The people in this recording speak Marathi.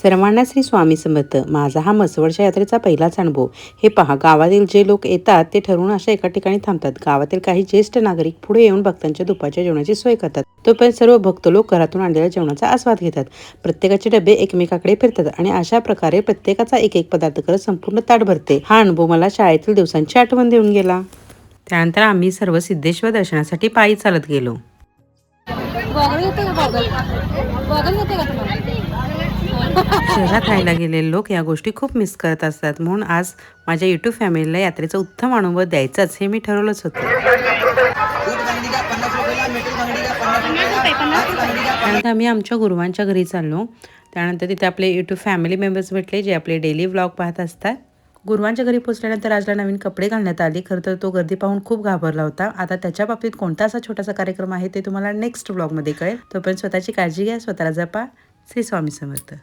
सर्वांना श्री स्वामी समर्थ. माझा हा म्हसवडच्या यात्रेचा पहिलाच अनुभव. हे पहा, गावातील जे लोक येतात ते ठरवून अशा एका ठिकाणी थांबतात. गावातील काही ज्येष्ठ नागरिक पुढे येऊन भक्तांच्या दुपारच्या जेवणाची सोय करतात. तोपर्यंत सर्व भक्त लोक घरातून आणलेल्या जेवणाचा आस्वाद घेतात. प्रत्येकाचे डबे एकमेकाकडे फिरतात आणि अशा प्रकारे प्रत्येकाचा एक एक पदार्थ करत संपूर्ण ताट भरते. हा अनुभव मला शाळेतील दिवसांची आठवण देऊन गेला. त्यानंतर आम्ही सर्व सिद्धेश्वर दर्शनासाठी पायी चालत गेलो. शहरात राहायला गेलेले लोक या गोष्टी खूप मिस करत असतात, म्हणून आज माझ्या यूट्यूब फॅमिलीला यात्रेचा उत्तम अनुभव द्यायचाच हे मी ठरवलंच होतं. त्यानंतर आम्ही आमच्या गुरुवांच्या घरी चाललो. त्यानंतर तिथे आपले यूट्यूब फॅमिली मेंबर्स भेटले, जे आपले डेली व्लॉग पाहत असतात. गुरुवांच्या घरी पोहोचल्यानंतर राजला नवीन कपडे घालण्यात आले. खरं तर तो गर्दी पाहून खूप घाबरला होता. आता त्याच्या बाबतीत कोणता असा छोटासा कार्यक्रम आहे ते तुम्हाला नेक्स्ट व्लॉगमध्ये कळेल. तोपर्यंत स्वतःची काळजी घ्या, स्वतःला जपा. श्री स्वामी समर्थ.